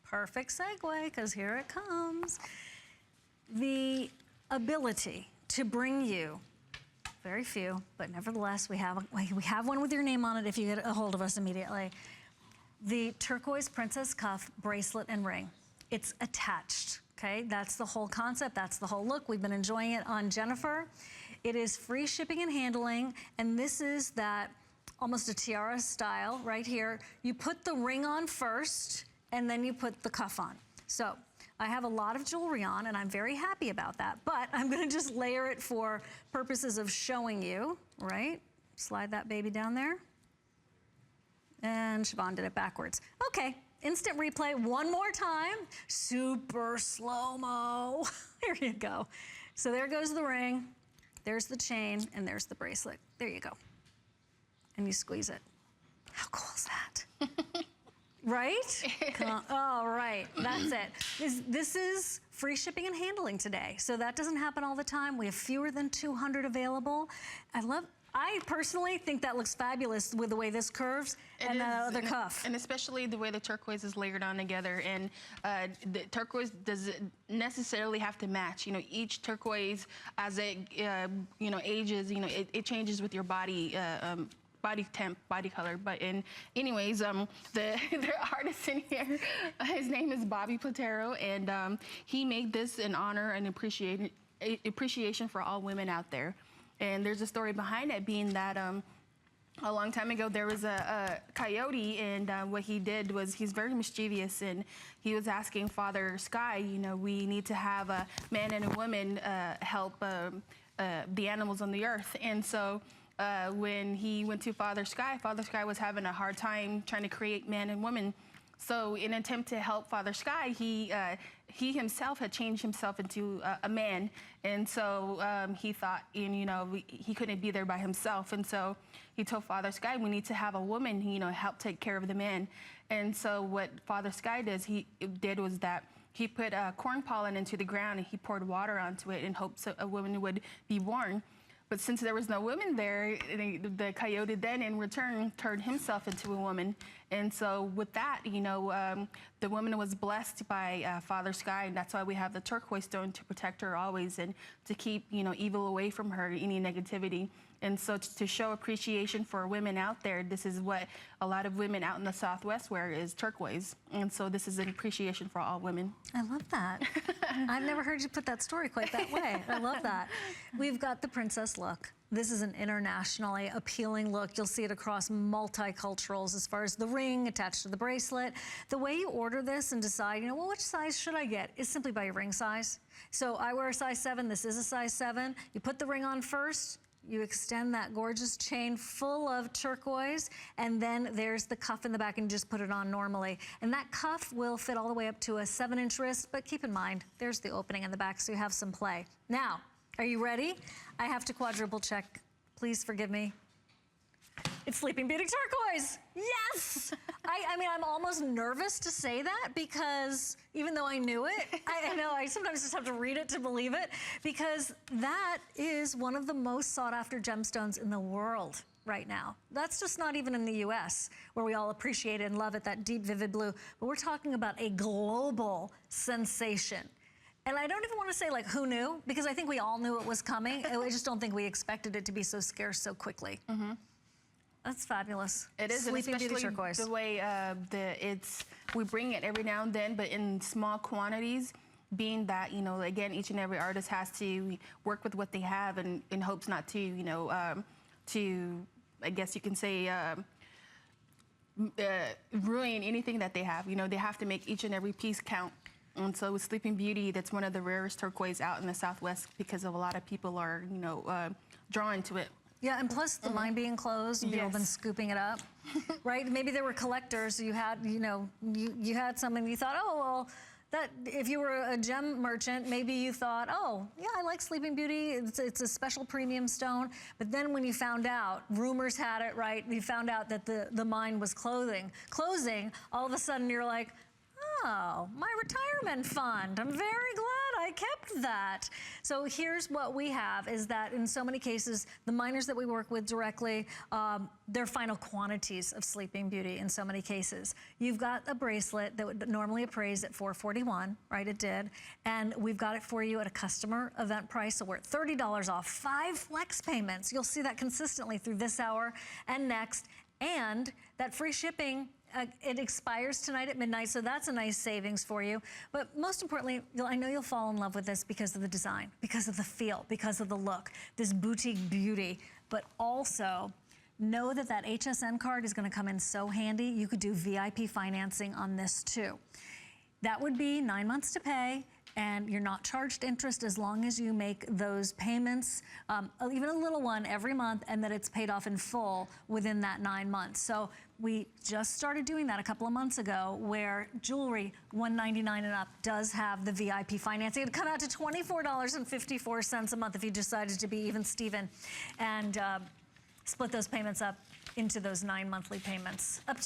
Perfect segue, because here it comes. The ability to bring you, very few, but nevertheless, we have one with your name on it if you get a hold of us immediately. The turquoise princess cuff, bracelet, and ring. It's attached, okay? That's the whole concept, that's the whole look. We've been enjoying it on Jennifer. It is free shipping and handling, and this is that almost a tiara style right here. You put the ring on first, and then you put the cuff on. So I have a lot of jewelry on, and I'm very happy about that, but I'm gonna just layer it for purposes of showing you, right? Slide that baby down there. And Siobhan did it backwards. Okay, instant replay one more time. Super slow-mo. Here you go. So there goes the ring, there's the chain, and there's the bracelet. There you go. And you squeeze it. How cool is that? Right? All right, that's it. This is free shipping and handling today. So that doesn't happen all the time. We have fewer than 200 available. I personally think that looks fabulous with the way this curves and that other cuff. And especially the way the turquoise is layered on together. And the turquoise doesn't necessarily have to match. You know, each turquoise, as it, you know, ages, you know, it changes with your body, body temp, body color. But anyways, the artist in here, his name is Bobby Platero, and he made this in honor and appreciation for all women out there. And there's a story behind it, being that a long time ago there was a coyote, and what he did was, he's very mischievous, and he was asking Father Sky, you know, we need to have a man and a woman help the animals on the earth. And so when he went to Father Sky was having a hard time trying to create man and woman. So in an attempt to help Father Sky, he himself had changed himself into a man. And so he thought, you know, he couldn't be there by himself. And so he told Father Sky, we need to have a woman, you know, help take care of the man. And so what Father Sky did was that he put corn pollen into the ground, and he poured water onto it in hopes a woman would be born. But since there was no woman there, the coyote then in return turned himself into a woman. And so with that, you know, the woman was blessed by Father Sky, and that's why we have the turquoise stone, to protect her always and to keep, you know, evil away from her, any negativity. And so to show appreciation for women out there, this is what a lot of women out in the Southwest wear, is turquoise. And so this is an appreciation for all women. I love that. I've never heard you put that story quite that way. I love that. We've got the princess look. This is an internationally appealing look. You'll see it across multiculturals as far as the ring attached to the bracelet. The way you order this and decide, you know, well, which size should I get, is simply by your ring size. So I wear a size 7, this is a size 7. You put the ring on first, you extend that gorgeous chain full of turquoise, and then there's the cuff in the back, and just put it on normally. And that cuff will fit all the way up to a 7-inch wrist, but keep in mind, there's the opening in the back, so you have some play. Now, are you ready? I have to quadruple check. Please forgive me. It's Sleeping Beauty turquoise. Yes! I mean, I'm almost nervous to say that, because even though I knew it, I know I sometimes just have to read it to believe it, because that is one of the most sought after gemstones in the world right now. That's just not even in the US, where we all appreciate it and love it, that deep, vivid blue. But we're talking about a global sensation. And I don't even want to say, like, who knew? Because I think we all knew it was coming. I just don't think we expected it to be so scarce so quickly. Mm-hmm. That's fabulous. It is, Sleeping Beauty especially turquoise. The way we bring it every now and then, but in small quantities, being that, you know, again, each and every artist has to work with what they have, and in hopes not to, you know, I guess you can say, ruin anything that they have. You know, they have to make each and every piece count. And so with Sleeping Beauty, that's one of the rarest turquoise out in the Southwest, because of a lot of people are, you know, drawn to it. Yeah, and plus the line being closed, and people have been scooping it up, right? Maybe there were collectors. You had, you know, you had some, and you thought, oh, well, that if you were a gem merchant, maybe you thought, oh, yeah, I like Sleeping Beauty. It's a special premium stone. But then when you found out, rumors had it, right? You found out that the mine was closing. All of a sudden, you're like, oh, my retirement fund. I'm very glad I kept that. So here's what we have is that in so many cases, the minors that we work with directly, their final quantities of Sleeping Beauty in so many cases. You've got a bracelet that would normally appraise at $441, right? It did. And we've got it for you at a customer event price. So we're at $30 off, 5 flex payments. You'll see that consistently through this hour and next. And that free shipping, it expires tonight at midnight, so that's a nice savings for you. But most importantly, I know you'll fall in love with this because of the design, because of the feel, because of the look, this boutique beauty, but also know that that HSN card is gonna come in so handy. You could do VIP financing on this too. That would be 9 months to pay, and you're not charged interest as long as you make those payments, even a little one every month, and that it's paid off in full within that 9 months. So we just started doing that a couple of months ago, where jewelry $199 and up does have the VIP financing. It'd come out to $24.54 a month if you decided to be even Steven, and split those payments up into those 9 monthly payments. Up to